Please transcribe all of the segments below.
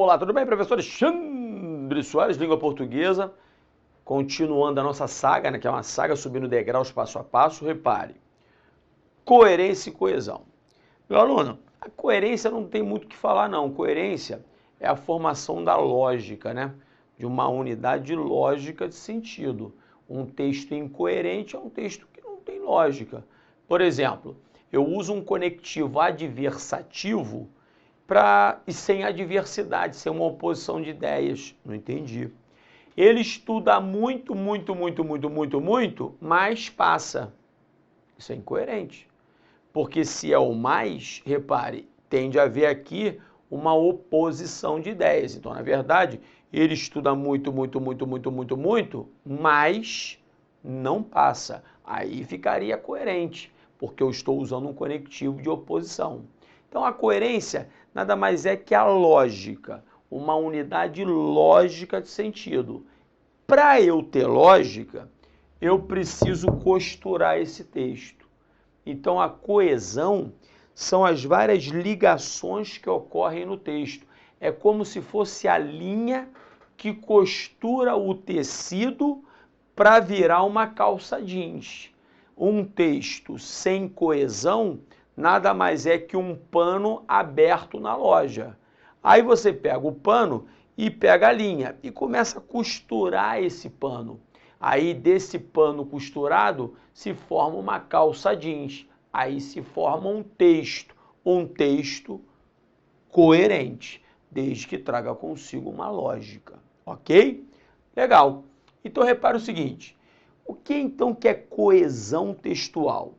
Olá, tudo bem, professor Alexandre Soares, língua portuguesa, continuando a nossa saga, né, que é uma saga subindo degraus passo a passo. Repare, coerência e coesão. Meu aluno, a coerência não tem muito o que falar não, coerência é a formação da lógica, né, de uma unidade lógica de sentido. Um texto incoerente é um texto que não tem lógica. Por exemplo, eu uso um conectivo adversativo e sem adversidade, sem uma oposição de ideias. Não entendi. Ele estuda muito, mas passa. Isso é incoerente. Porque se é o mais, repare, tende a haver aqui uma oposição de ideias. Então, na verdade, ele estuda muito, mas não passa. Aí ficaria coerente, porque eu estou usando um conectivo de oposição. Então, a coerência nada mais é que a lógica, uma unidade lógica de sentido. Para eu ter lógica, eu preciso costurar esse texto. Então, a coesão são as várias ligações que ocorrem no texto. É como se fosse a linha que costura o tecido para virar uma calça jeans. Um texto sem coesão nada mais é que um pano aberto na loja. Aí você pega o pano e pega a linha e começa a costurar esse pano. Aí desse pano costurado se forma uma calça jeans. Aí se forma um texto coerente, desde que traga consigo uma lógica, ok? Legal. Então repara o seguinte, o que então que é coesão textual?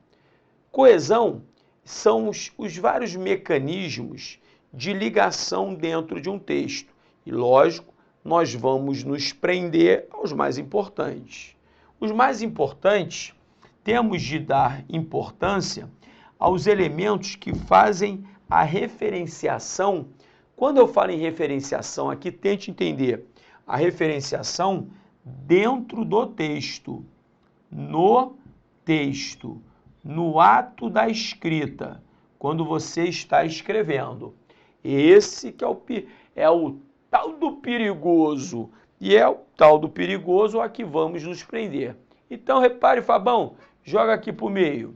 Coesão são os vários mecanismos de ligação dentro de um texto. E, lógico, nós vamos nos prender aos mais importantes. Os mais importantes, temos de dar importância aos elementos que fazem a referenciação. Quando eu falo em referenciação aqui, tente entender a referenciação dentro do texto, no texto, no ato da escrita, quando você está escrevendo. Esse que é o tal do perigoso, e é o tal do perigoso a que vamos nos prender. Então, repare, Fabão, joga aqui para o meio.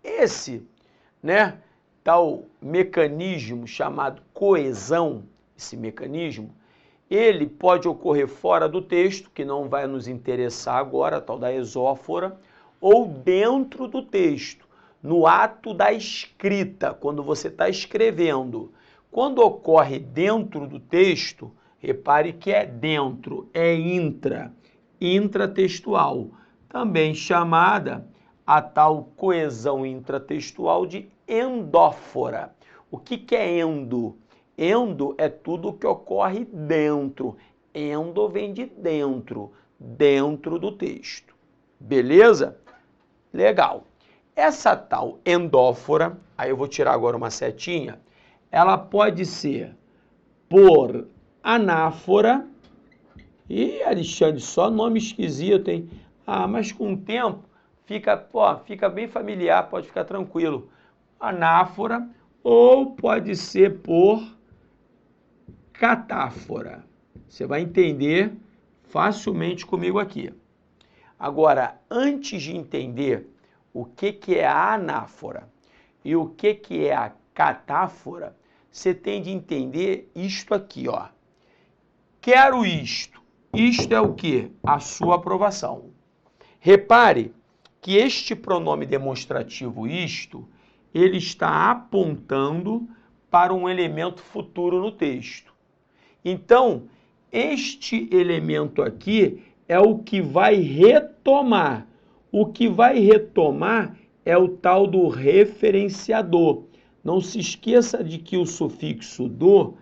Esse, né, tal mecanismo chamado coesão, esse mecanismo, ele pode ocorrer fora do texto, que não vai nos interessar agora, a tal da esófora, ou dentro do texto, no ato da escrita, quando você está escrevendo. Quando ocorre dentro do texto, repare que é dentro, é intratextual, também chamada a tal coesão intratextual de endófora. O que é endo? Endo é tudo que ocorre dentro. Endo vem de dentro, dentro do texto. Beleza? Legal. Essa tal endófora, aí eu vou tirar agora uma setinha, ela pode ser por anáfora. Ih, Alexandre, só nome esquisito, hein? Ah, mas com o tempo fica bem familiar, pode ficar tranquilo. Anáfora, ou pode ser por catáfora. Você vai entender facilmente comigo aqui. Agora, antes de entender o que é a anáfora e o que é a catáfora, você tem de entender isto aqui, ó. Quero isto. Isto é o quê? A sua aprovação. Repare que este pronome demonstrativo isto, ele está apontando para um elemento futuro no texto. Então, este elemento aqui é o que vai retomar. O que vai retomar é o tal do referenciador. Não se esqueça de que o sufixo do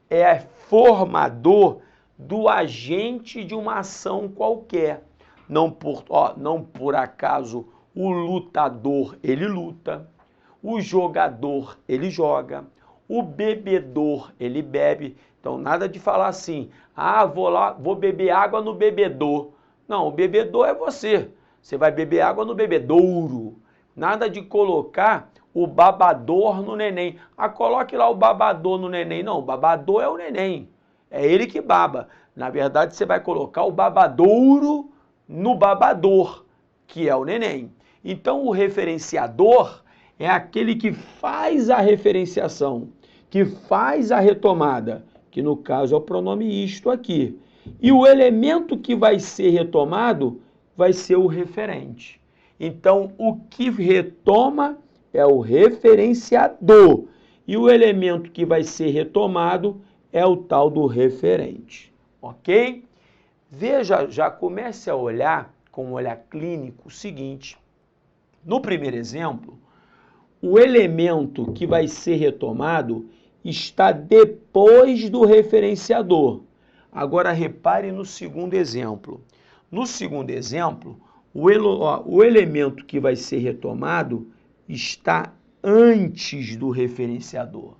é formador do agente de uma ação qualquer. Não por acaso o lutador, ele luta, o jogador, ele joga, o bebedor, ele bebe. Então, nada de falar assim, vou beber água no bebedor. Não, o bebedor é você. Você vai beber água no bebedouro. Nada de colocar o babador no neném. Ah, coloque lá o babador no neném. Não, o babador é o neném. É ele que baba. Na verdade, você vai colocar o babadouro no babador, que é o neném. Então, o referenciador é aquele que faz a referenciação, que faz a retomada, que no caso é o pronome isto aqui. E o elemento que vai ser retomado vai ser o referente. Então, o que retoma é o referenciador. E o elemento que vai ser retomado é o tal do referente. Ok? Veja, já comece a olhar, com um olhar clínico, o seguinte. No primeiro exemplo, o elemento que vai ser retomado está depois do referenciador. Agora, repare no segundo exemplo. No segundo exemplo, o elemento que vai ser retomado está antes do referenciador.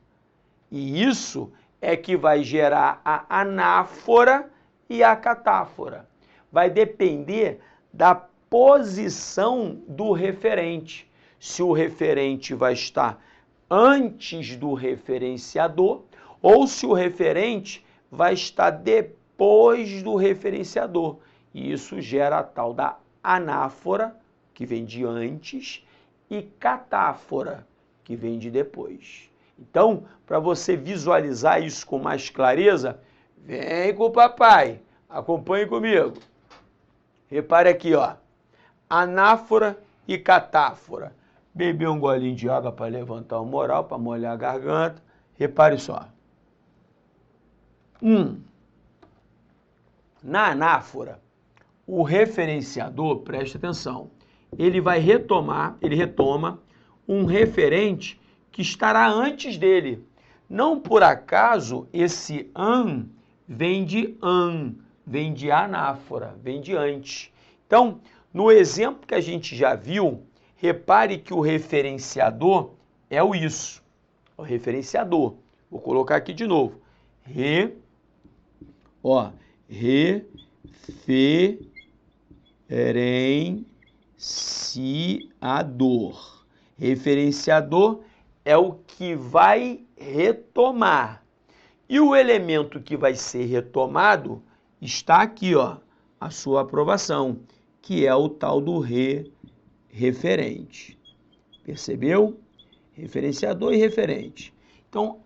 E isso é que vai gerar a anáfora e a catáfora. Vai depender da posição do referente. Se o referente vai estar antes do referenciador ou se o referente vai estar depois do referenciador. E isso gera a tal da anáfora, que vem de antes, e catáfora, que vem de depois. Então, para você visualizar isso com mais clareza, vem com o papai, acompanhe comigo. Repare aqui, ó, anáfora e catáfora. Beber um golinho de água para levantar o moral, para molhar a garganta. Repare só. Na anáfora, o referenciador, preste atenção, ele retoma um referente que estará antes dele. Não por acaso esse vem de anáfora, vem de antes. Então, no exemplo que a gente já viu, repare que o referenciador é o isso. O referenciador. Vou colocar aqui de novo. Referenciador. Referenciador é o que vai retomar. E o elemento que vai ser retomado está aqui, ó, a sua aprovação, que é o tal do referente. Percebeu? Referenciador e referente. Então,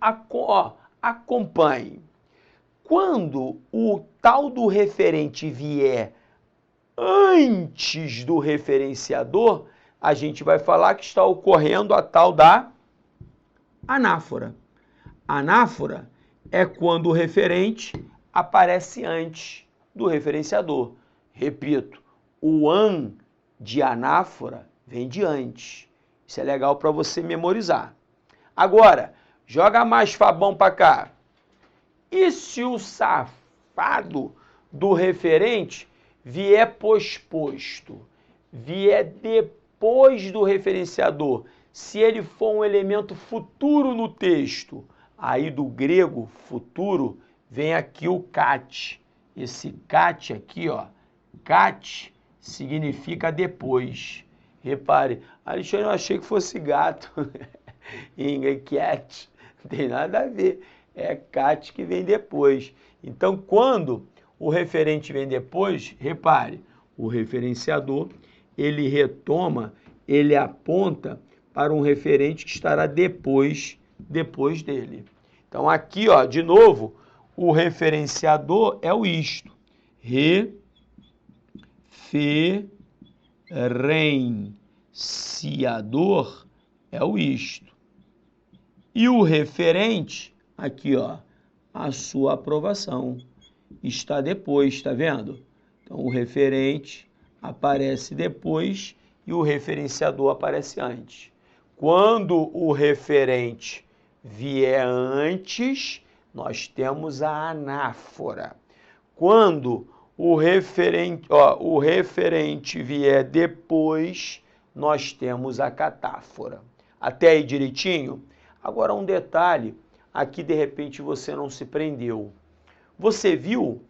acompanhe. Quando o tal do referente vier antes do referenciador, a gente vai falar que está ocorrendo a tal da anáfora. Anáfora é quando o referente aparece antes do referenciador. Repito, o de anáfora vem de antes. Isso é legal para você memorizar. Agora, joga mais Fabão para cá. E se o safado do referente vier posposto, vier depois do referenciador, se ele for um elemento futuro no texto, aí do grego futuro vem aqui o cat. Esse cat aqui, ó, cat significa depois. Repare, Alexandre, eu achei que fosse gato. Em inglês, cat, não tem nada a ver. É cat que vem depois. Então, quando o referente vem depois, repare, o referenciador, ele retoma, ele aponta para um referente que estará depois dele. Então, aqui, ó, de novo, o referenciador é o isto. Referenciador é o isto. E o referente, aqui, ó, a sua aprovação. Está depois, tá vendo? Então, o referente aparece depois e o referenciador aparece antes. Quando o referente vier antes, nós temos a anáfora. Quando o referente vier depois, nós temos a catáfora. Até aí direitinho? Agora um detalhe, aqui de repente você não se prendeu. Você viu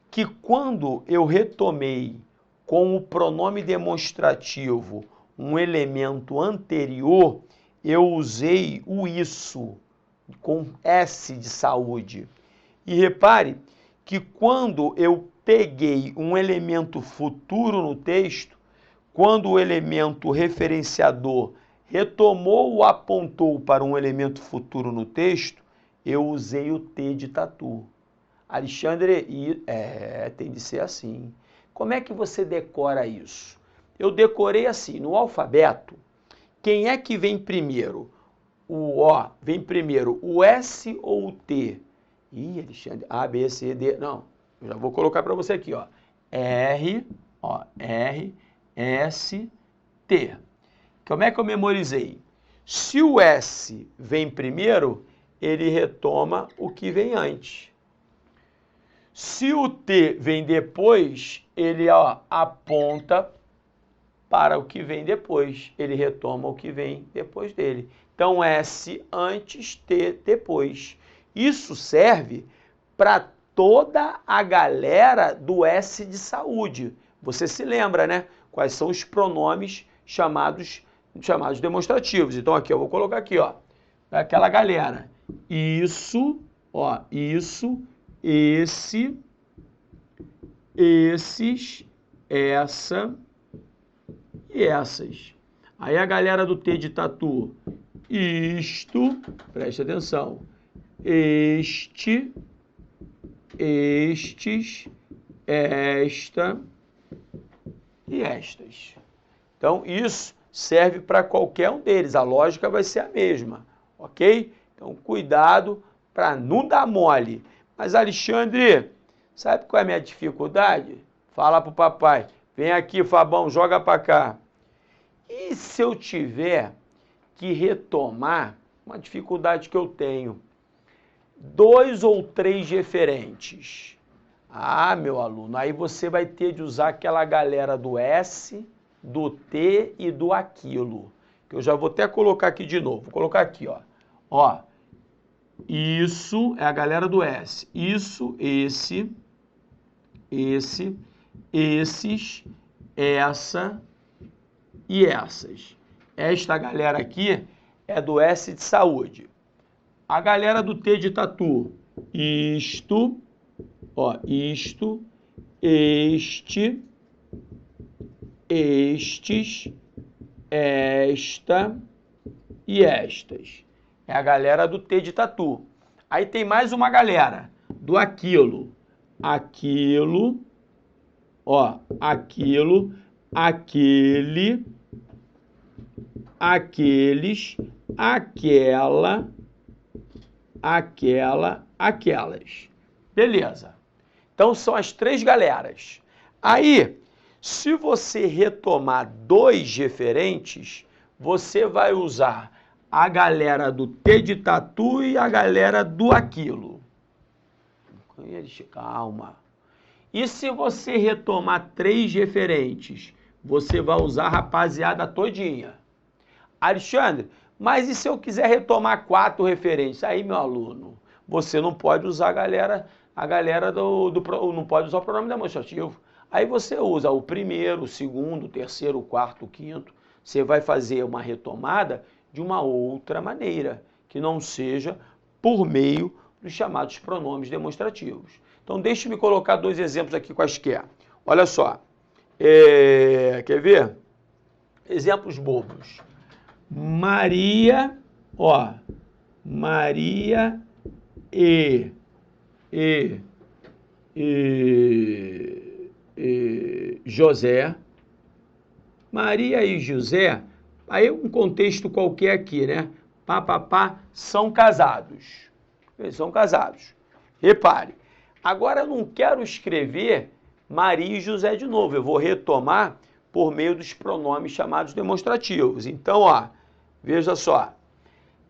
que quando eu retomei com o pronome demonstrativo um elemento anterior, eu usei o isso, com S de saúde. E repare que quando eu peguei um elemento futuro no texto, quando o elemento referenciador retomou ou apontou para um elemento futuro no texto, eu usei o T de tatu. Alexandre, tem de ser assim. Como é que você decora isso? Eu decorei assim, no alfabeto, quem é que vem primeiro? O O vem primeiro, o S ou o T? Ih, Alexandre, A, B, C, D, não, eu já vou colocar para você aqui, ó. R, S, T. Como é que eu memorizei? Se o S vem primeiro, ele retoma o que vem antes. Se o T vem depois, ele aponta para o que vem depois. Ele retoma o que vem depois dele. Então, S antes, T depois. Isso serve para toda a galera do S de saúde. Você se lembra, né? Quais são os pronomes chamados demonstrativos. Então, aqui, eu vou colocar aqui, ó, aquela galera. Isso, isso, esse, esses, essa e essas. Aí a galera do T de tatu, isto, preste atenção, este, estes, esta e estas. Então, isso serve para qualquer um deles, a lógica vai ser a mesma, ok? Então, cuidado para não dar mole. Mas, Alexandre, sabe qual é a minha dificuldade? Fala pro papai, vem aqui, Fabão, joga para cá. E se eu tiver que retomar uma dificuldade que eu tenho? 2 ou 3 referentes. Ah, meu aluno, aí você vai ter de usar aquela galera do S, do T e do aquilo. Que eu já vou até colocar aqui de novo. Vou colocar aqui, ó. Ó, isso é a galera do S. Isso, esse, esses, essa e essas. Esta galera aqui é do S de saúde. A galera do T de tatu. Isto, isto, este, estes, esta e estas. É a galera do T de tatu. Aí tem mais uma galera do aquilo. Aquilo, aquilo, aquele, aqueles, aquela, aquelas. Beleza. Então são as 3 galeras. Aí, se você retomar 2 referentes, você vai usar a galera do T de tatu e a galera do aquilo. Calma. E se você retomar 3 referentes, você vai usar a rapaziada todinha. Alexandre, mas e se eu quiser retomar 4 referentes? Aí, meu aluno, você não pode usar a galera não pode usar o pronome demonstrativo. Aí você usa o primeiro, o segundo, o terceiro, o quarto, o quinto. Você vai fazer uma retomada de uma outra maneira, que não seja por meio dos chamados pronomes demonstrativos. Então, deixe-me colocar 2 exemplos aqui quaisquer. Olha só. Quer ver? Exemplos bobos. Maria, Maria e José. Maria e José, aí um contexto qualquer aqui, né? São casados. Eles são casados. Repare, agora eu não quero escrever Maria e José de novo. Eu vou retomar por meio dos pronomes chamados demonstrativos. Então, veja só.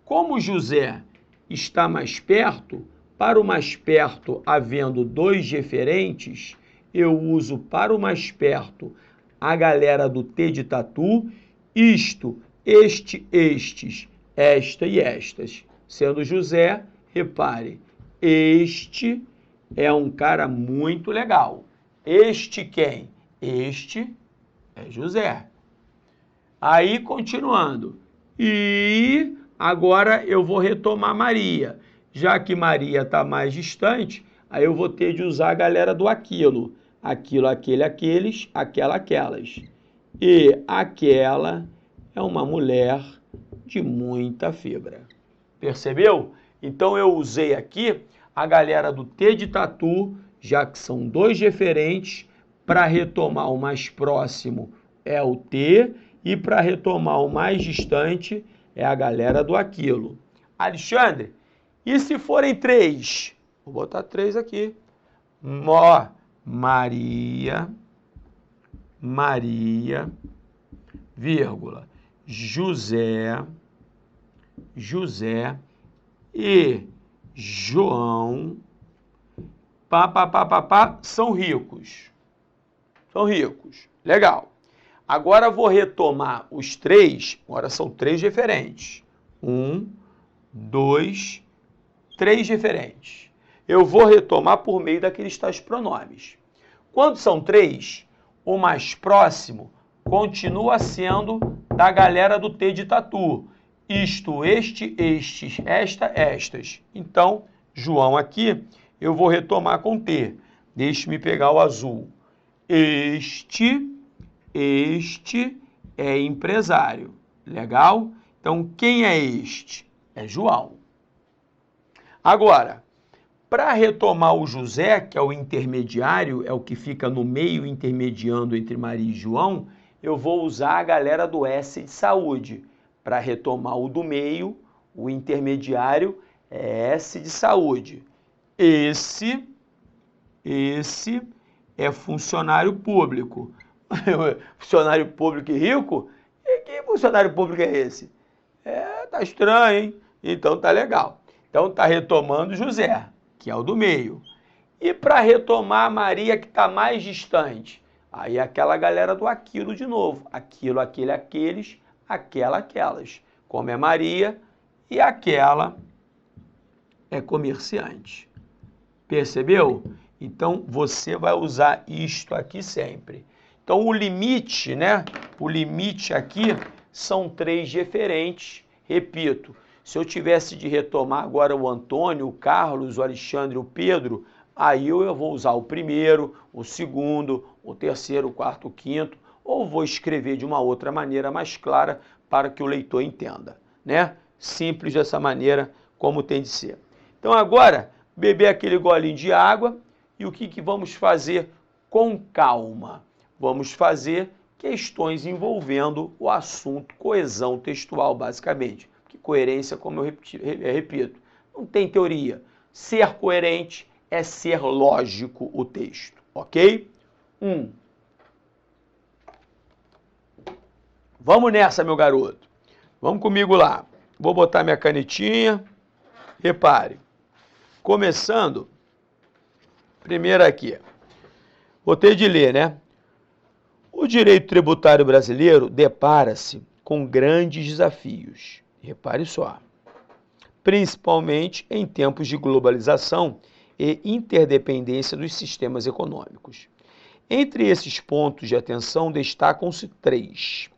Como José está mais perto, para o mais perto havendo 2 referentes, eu uso para o mais perto a galera do T de tatu, isto, este, estes, esta e estas. Sendo José, repare, este é um cara muito legal. Este quem? Este é José. Aí, continuando. E agora eu vou retomar Maria. Já que Maria está mais distante, aí eu vou ter de usar a galera do aquilo. Aquilo, aquele, aqueles, aquela, aquelas. E aquela é uma mulher de muita fibra. Percebeu? Então eu usei aqui a galera do T de tatu, já que são dois referentes, para retomar o mais próximo é o T e para retomar o mais distante é a galera do aquilo. Alexandre, e se forem três? Vou botar três aqui. Maria, vírgula, José e João, são ricos. São ricos. Legal. Agora vou retomar os três. Agora são três referentes. 1, 2, 3 referentes. Eu vou retomar por meio daqueles tais pronomes. Quando são três, o mais próximo continua sendo da galera do T de tatu. Isto, este, estes, esta, estas. Então, João aqui, eu vou retomar com T. Deixe-me pegar o azul. Este é empresário. Legal? Então, quem é este? É João. Agora, para retomar o José, que é o intermediário, é o que fica no meio intermediando entre Maria e João, eu vou usar a galera do S de saúde. Para retomar o do meio, o intermediário é S de saúde. Esse é funcionário público. Funcionário público e rico? E que funcionário público é esse? Tá estranho, hein? Então tá legal. Então tá retomando José, que é o do meio. E para retomar a Maria, que está mais distante, aí aquela galera do aquilo de novo. Aquilo, aquele, aqueles, aquela, aquelas. Como é Maria e aquela é comerciante. Percebeu? Então você vai usar isto aqui sempre. Então o limite, né? O limite aqui são três referentes. Repito, se eu tivesse de retomar agora o Antônio, o Carlos, o Alexandre, o Pedro, aí eu vou usar o primeiro, o segundo, o terceiro, o quarto, o quinto, ou vou escrever de uma outra maneira mais clara para que o leitor entenda, né? Simples dessa maneira como tem de ser. Então agora, beber aquele golinho de água e o que vamos fazer com calma? Vamos fazer questões envolvendo o assunto coesão textual, basicamente. Porque coerência, como eu repito, não tem teoria. Ser coerente é ser lógico o texto, ok? Vamos nessa, meu garoto. Vamos comigo lá. Vou botar minha canetinha. Repare. Começando, primeiro aqui. Vou ter de ler, né? O direito tributário brasileiro depara-se com grandes desafios. Repare só. Principalmente em tempos de globalização e interdependência dos sistemas econômicos. Entre esses pontos de atenção destacam-se três.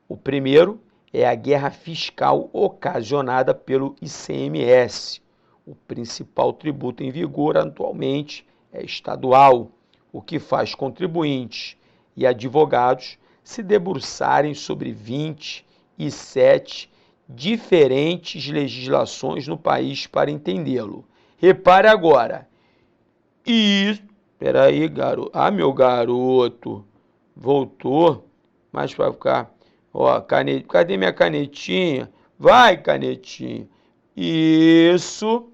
O primeiro é a guerra fiscal ocasionada pelo ICMS. O principal tributo em vigor atualmente é estadual, o que faz contribuintes e advogados se debruçarem sobre 27 diferentes legislações no país para entendê-lo. Repare agora. Espera aí, garoto. Ah, meu garoto. Voltou. Mas vai ficar... Ó, cadê minha canetinha? Vai, canetinha. Isso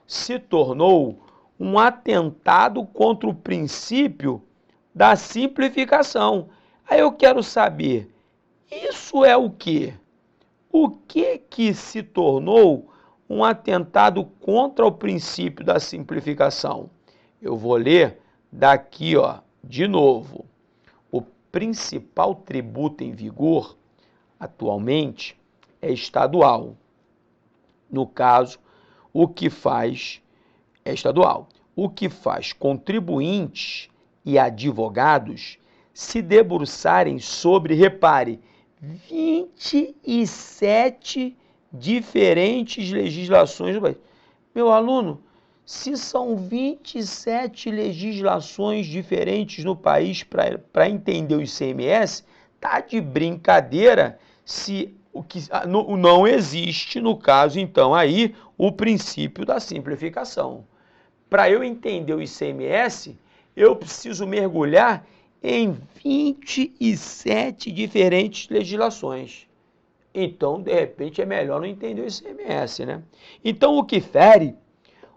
se tornou um atentado contra o princípio da simplificação. Aí eu quero saber, isso é o quê? O que se tornou um atentado contra o princípio da simplificação? Eu vou ler daqui, ó, de novo. O principal tributo em vigor atualmente é estadual. No caso, o que faz é estadual. O que faz contribuintes e advogados se debruçarem sobre, repare, 27 diferentes legislações do país. Meu aluno, se são 27 legislações diferentes no país para entender o ICMS, tá de brincadeira se o que não existe, no caso, então, aí, o princípio da simplificação. Para eu entender o ICMS, eu preciso mergulhar em 27 diferentes legislações. Então, de repente, é melhor não entender o ICMS, né? Então, o que fere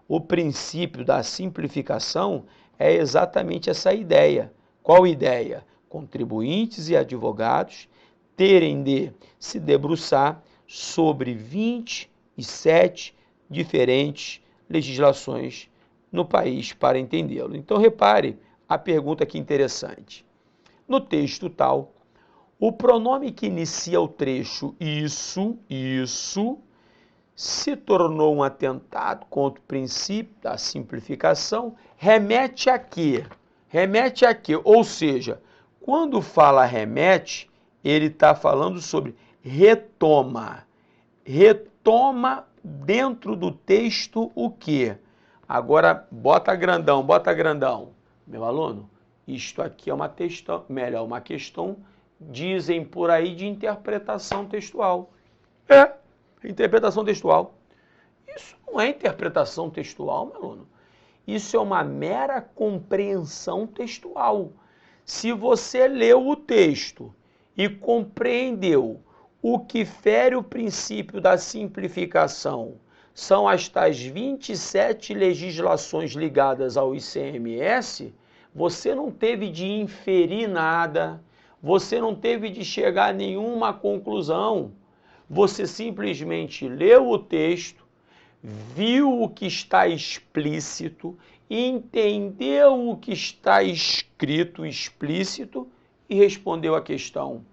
o princípio da simplificação é exatamente essa ideia. Qual ideia? Contribuintes e advogados terem de se debruçar sobre 27 diferentes legislações no país para entendê-lo. Então, repare a pergunta que interessante. No texto tal, o pronome que inicia o trecho isso, se tornou um atentado contra o princípio da simplificação, remete a quê? Remete a quê? Ou seja, quando fala remete, ele está falando sobre retoma. Retoma dentro do texto o quê? Agora, bota grandão. Meu aluno, isto aqui é uma questão, dizem por aí, de interpretação textual. Interpretação textual. Isso não é interpretação textual, meu aluno. Isso é uma mera compreensão textual. Se você leu o texto e compreendeu o que fere o princípio da simplificação, são as tais 27 legislações ligadas ao ICMS, você não teve de inferir nada, você não teve de chegar a nenhuma conclusão. Você simplesmente leu o texto, viu o que está explícito, entendeu o que está escrito explícito e respondeu a questão.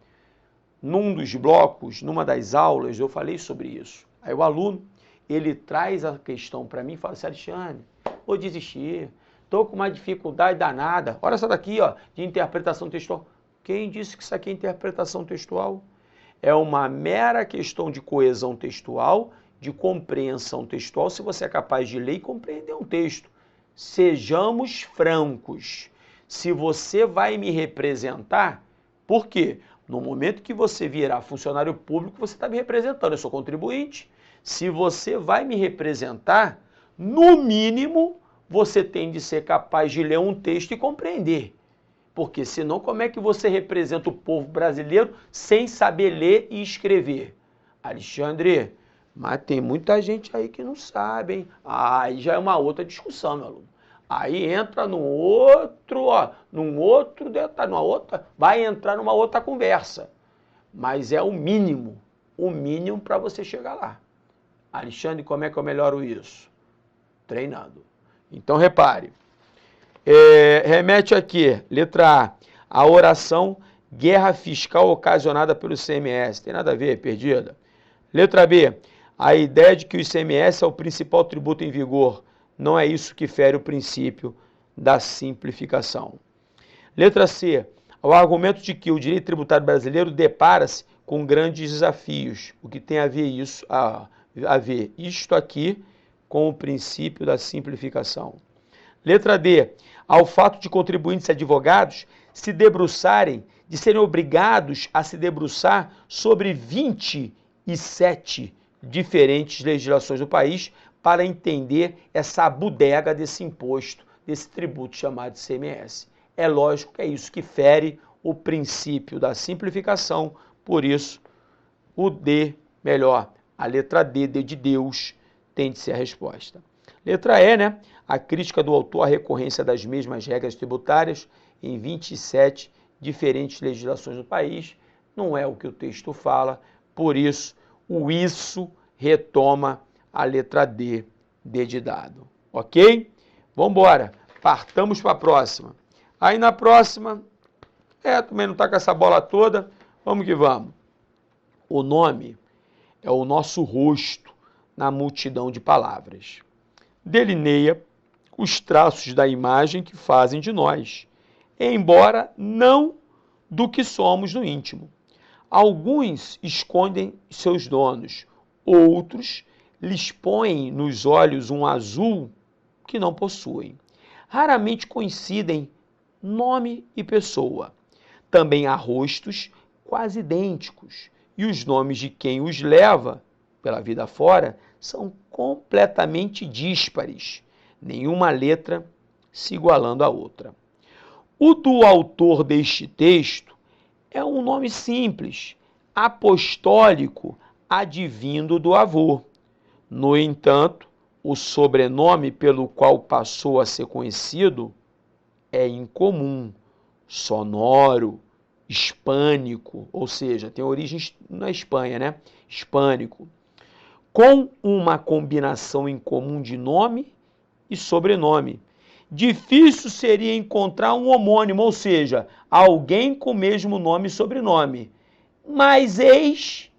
Num dos blocos, numa das aulas, eu falei sobre isso. Aí o aluno, ele traz a questão para mim e fala assim: Alexandre, vou desistir, estou com uma dificuldade danada. Olha essa daqui, ó, de interpretação textual. Quem disse que isso aqui é interpretação textual? É uma mera questão de coesão textual, de compreensão textual, se você é capaz de ler e compreender um texto. Sejamos francos. Se você vai me representar, por quê? No momento que você virar funcionário público, você está me representando, eu sou contribuinte. Se você vai me representar, no mínimo, você tem de ser capaz de ler um texto e compreender. Porque senão, como é que você representa o povo brasileiro sem saber ler e escrever? Alexandre, mas tem muita gente aí que não sabe, hein? Aí já é uma outra discussão, meu aluno. Aí entra num outro detalhe, vai entrar numa outra conversa. Mas é o mínimo para você chegar lá. Alexandre, como é que eu melhoro isso? Treinando. Então, repare. Remete aqui, letra A oração guerra fiscal ocasionada pelo ICMS. Tem nada a ver, perdida. Letra B, a ideia de que o ICMS é o principal tributo em vigor. Não é isso que fere o princípio da simplificação. Letra C, o argumento de que o direito tributário brasileiro depara-se com grandes desafios. O que tem a ver isto aqui com o princípio da simplificação. Letra D, ao fato de contribuintes e advogados de serem obrigados a se debruçar sobre 27 diferentes legislações do país para entender essa bodega desse imposto, desse tributo chamado ICMS. É lógico que é isso que fere o princípio da simplificação, por isso a letra D de Deus, tem de ser a resposta. Letra E, né? A crítica do autor à recorrência das mesmas regras tributárias em 27 diferentes legislações do país. Não é o que o texto fala, por isso o isso retoma a letra D de dado. Ok? Vamos embora. Partamos para a próxima. Aí na próxima, também não está com essa bola toda. Vamos que vamos. O nome é o nosso rosto na multidão de palavras. Delineia os traços da imagem que fazem de nós, embora não do que somos no íntimo. Alguns escondem seus donos, outros lhes põem nos olhos um azul que não possuem. Raramente coincidem nome e pessoa. Também há rostos quase idênticos, e os nomes de quem os leva pela vida fora são completamente díspares, nenhuma letra se igualando à outra. O do autor deste texto é um nome simples, apostólico, advindo do avô. No entanto, o sobrenome pelo qual passou a ser conhecido é incomum, sonoro, hispânico, ou seja, tem origem na Espanha, né? Hispânico, com uma combinação incomum de nome e sobrenome. Difícil seria encontrar um homônimo, ou seja, alguém com o mesmo nome e sobrenome. Mas eis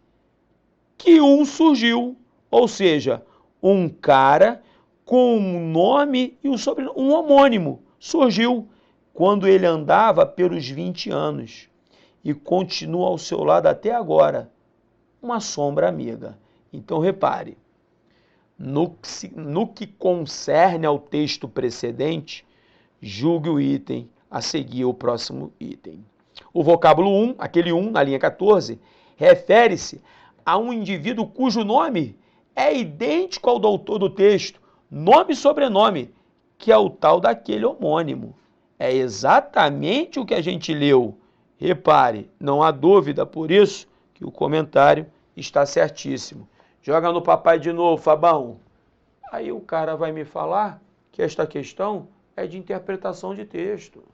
que um surgiu, ou seja, um cara com um nome e um sobrenome, um homônimo, surgiu quando ele andava pelos 20 anos e continua ao seu lado até agora, uma sombra amiga. Então repare, no que concerne ao texto precedente, julgue o item a seguir o próximo item. O vocábulo 1, aquele 1 na linha 14, refere-se a um indivíduo cujo nome é idêntico ao do autor do texto, nome e sobrenome, que é o tal daquele homônimo. É exatamente o que a gente leu. Repare, não há dúvida, por isso que o comentário está certíssimo. Joga no papai de novo, Fabão. Aí o cara vai me falar que esta questão é de interpretação de texto.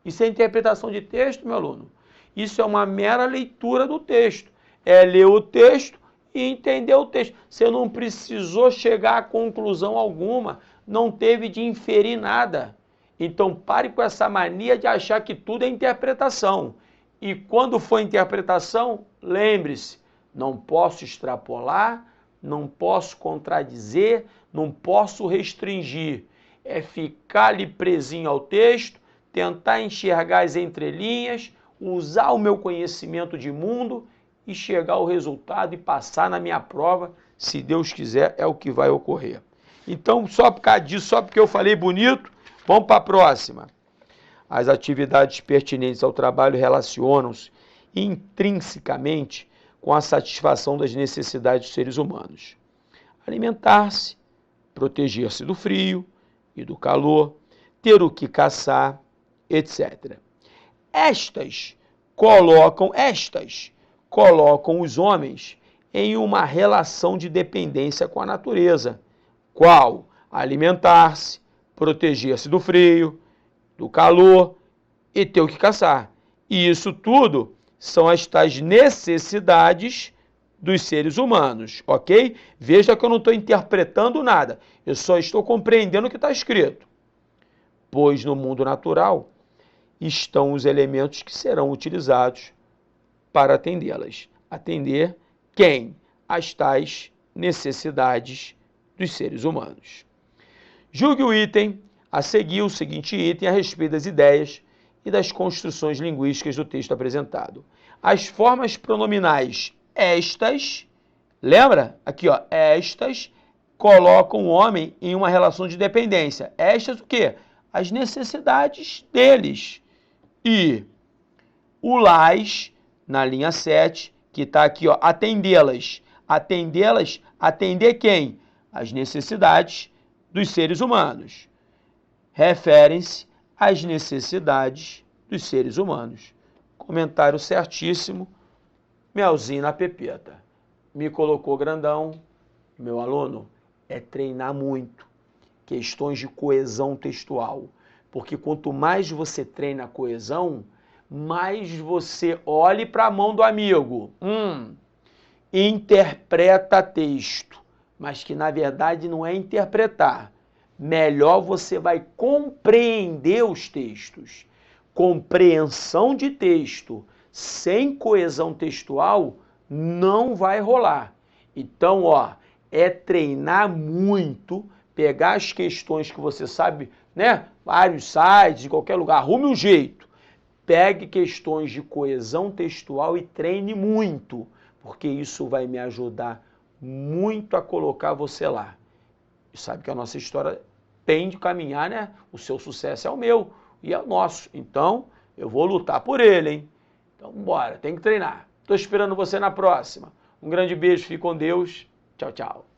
Isso é interpretação de texto, meu aluno? Isso é uma mera leitura do texto. É ler o texto e entender o texto. Você não precisou chegar a conclusão alguma, não teve de inferir nada. Então pare com essa mania de achar que tudo é interpretação. E quando for interpretação, lembre-se, não posso extrapolar, não posso contradizer, não posso restringir. É ficar ali presinho ao texto, tentar enxergar as entrelinhas, usar o meu conhecimento de mundo e chegar ao resultado e passar na minha prova, se Deus quiser, é o que vai ocorrer. Então, só por causa disso, só porque eu falei bonito, vamos para a próxima. As atividades pertinentes ao trabalho relacionam-se intrinsecamente com a satisfação das necessidades dos seres humanos. Alimentar-se, proteger-se do frio e do calor, ter o que caçar, etc. Estas colocam os homens em uma relação de dependência com a natureza, qual alimentar-se, proteger-se do frio, do calor e ter o que caçar. E isso tudo são as tais necessidades dos seres humanos, ok? Veja que eu não estou interpretando nada, eu só estou compreendendo o que está escrito. Pois no mundo natural estão os elementos que serão utilizados para atendê-las. Atender quem? As tais necessidades dos seres humanos. Julgue o item a seguir, o seguinte item, a respeito das ideias e das construções linguísticas do texto apresentado. As formas pronominais estas, lembra? Aqui, ó, estas colocam o homem em uma relação de dependência. Estas o quê? As necessidades deles. E o las, na linha 7, que está aqui, ó, atendê-las. Atendê-las, atender quem? As necessidades dos seres humanos. Referem-se às necessidades dos seres humanos. Comentário certíssimo, Melzinho na pepeta. Me colocou grandão. Meu aluno, é treinar muito. Questões de coesão textual. Porque quanto mais você treina a coesão, mais você olhe para a mão do amigo. Interpreta texto. Mas que na verdade não é interpretar. Melhor você vai compreender os textos. Compreensão de texto sem coesão textual não vai rolar. Então, ó, é treinar muito, pegar as questões que você sabe, né? Vários sites, de qualquer lugar, arrume um jeito. pegue questões de coesão textual e treine muito, porque isso vai me ajudar muito a colocar você lá. E sabe que a nossa história tem de caminhar, né? O seu sucesso é o meu e é o nosso. Então, eu vou lutar por ele, hein? Então, bora, tem que treinar. Estou esperando você na próxima. Um grande beijo, fique com Deus. Tchau, tchau.